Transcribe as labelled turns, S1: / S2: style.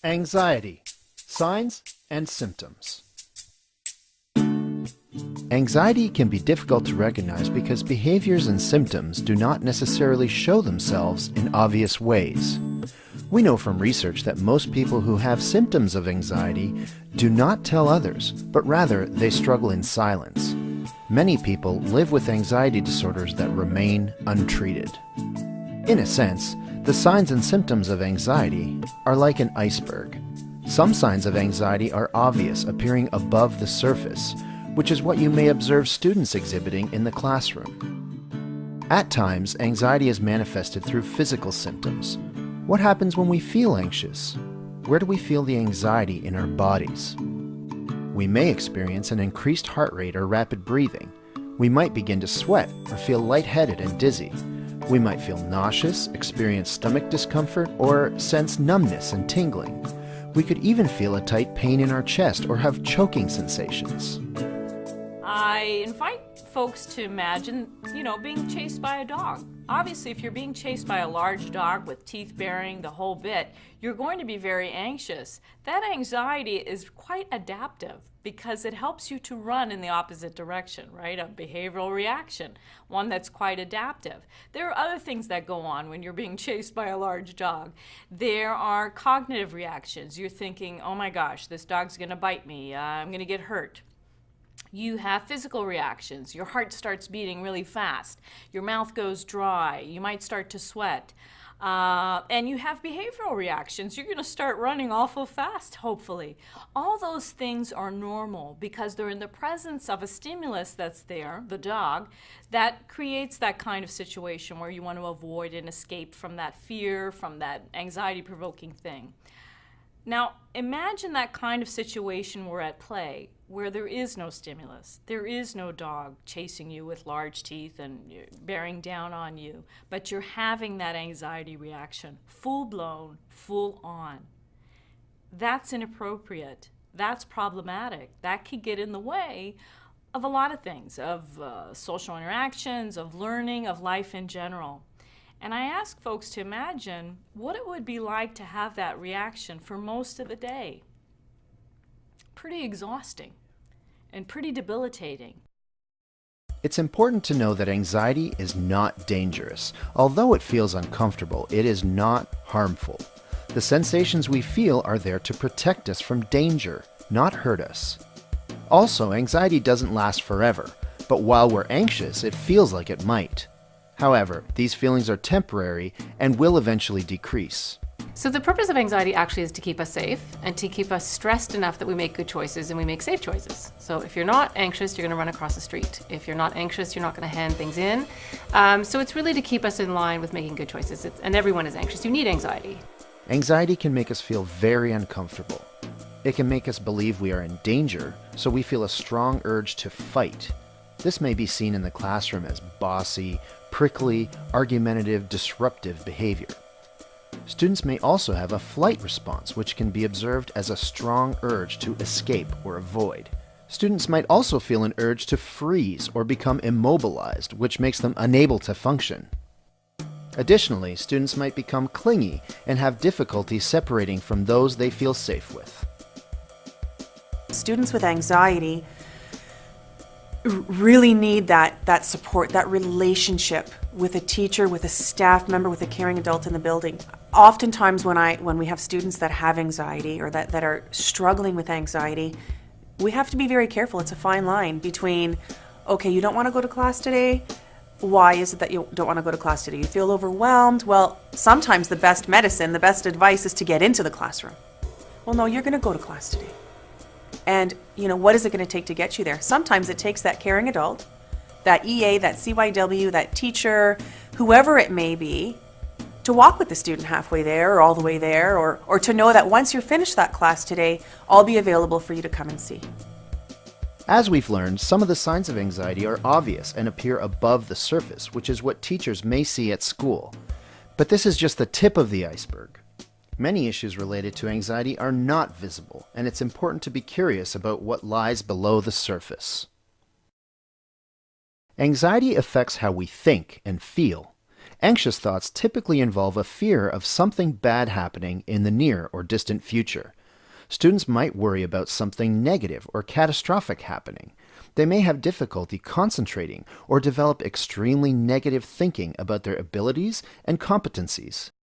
S1: Anxiety, signs and symptoms. Anxiety can be difficult to recognize because behaviors and symptoms do not necessarily show themselves in obvious ways. We know from research that most people who have symptoms of anxiety do not tell others, but rather they struggle in silence. Many people live with anxiety disorders that remain untreated. In a sense, the signs and symptoms of anxiety are like an iceberg. Some signs of anxiety are obvious, appearing above the surface, which is what you may observe students exhibiting in the classroom. At times, anxiety is manifested through physical symptoms. What happens when we feel anxious? Where do we feel the anxiety in our bodies? We may experience an increased heart rate or rapid breathing. We might begin to sweat or feel lightheaded and dizzy. We might feel nauseous, experience stomach discomfort, or sense numbness and tingling. We could even feel a tight pain in our chest or have choking sensations.
S2: I invite folks to imagine, being chased by a dog. Obviously, if you're being chased by a large dog with teeth baring, the whole bit, you're going to be very anxious. That anxiety is quite adaptive because it helps you to run in the opposite direction, right? A behavioral reaction, one that's quite adaptive. There are other things that go on when you're being chased by a large dog. There are cognitive reactions. You're thinking, oh my gosh, this dog's gonna bite me, I'm gonna get hurt. You have physical reactions. Your heart starts beating really fast. Your mouth goes dry. You might start to sweat. And you have behavioral reactions. You're going to start running awful fast, hopefully. All those things are normal because they're in the presence of a stimulus that's there, the dog, that creates that kind of situation where you want to avoid and escape from that fear, from that anxiety-provoking thing. Now, imagine that kind of situation we're at play, where there is no stimulus. There is no dog chasing you with large teeth and bearing down on you, but you're having that anxiety reaction, full-blown, full-on. That's inappropriate. That's problematic. That could get in the way of a lot of things, of social interactions, of learning, of life in general. And I ask folks to imagine what it would be like to have that reaction for most of the day. Pretty exhausting and pretty debilitating.
S1: It's important to know that anxiety is not dangerous. Although it feels uncomfortable, it is not harmful. The sensations we feel are there to protect us from danger, not hurt us. Also, anxiety doesn't last forever, but while we're anxious, it feels like it might. However, these feelings are temporary and will eventually decrease.
S3: So the purpose of anxiety actually is to keep us safe and to keep us stressed enough that we make good choices and we make safe choices. So if you're not anxious, you're going to run across the street. If you're not anxious, you're not going to hand things in. So it's really to keep us in line with making good choices. And everyone is anxious. You need anxiety.
S1: Anxiety can make us feel very uncomfortable. It can make us believe we are in danger, so we feel a strong urge to fight. This may be seen in the classroom as bossy, prickly, argumentative, disruptive behavior. Students may also have a flight response, which can be observed as a strong urge to escape or avoid. Students might also feel an urge to freeze or become immobilized, which makes them unable to function. Additionally, students might become clingy and have difficulty separating from those they feel safe with.
S4: Students with anxiety really need that support, that relationship with a teacher, with a staff member, with a caring adult in the building. Oftentimes when we have students that have anxiety or that are struggling with anxiety, we have to be very careful. It's a fine line between, okay, you don't want to go to class today. Why is it that you don't want to go to class today? You feel overwhelmed? Well, sometimes the best medicine, the best advice is to get into the classroom. Well, no, you're going to go to class today. And, what is it going to take to get you there? Sometimes it takes that caring adult, that EA, that CYW, that teacher, whoever it may be, to walk with the student halfway there or all the way there, or to know that once you're finished that class today, I'll be available for you to come and see.
S1: As we've learned, some of the signs of anxiety are obvious and appear above the surface, which is what teachers may see at school. But this is just the tip of the iceberg. Many issues related to anxiety are not visible, and it's important to be curious about what lies below the surface. Anxiety affects how we think and feel. Anxious thoughts typically involve a fear of something bad happening in the near or distant future. Students might worry about something negative or catastrophic happening. They may have difficulty concentrating or develop extremely negative thinking about their abilities and competencies.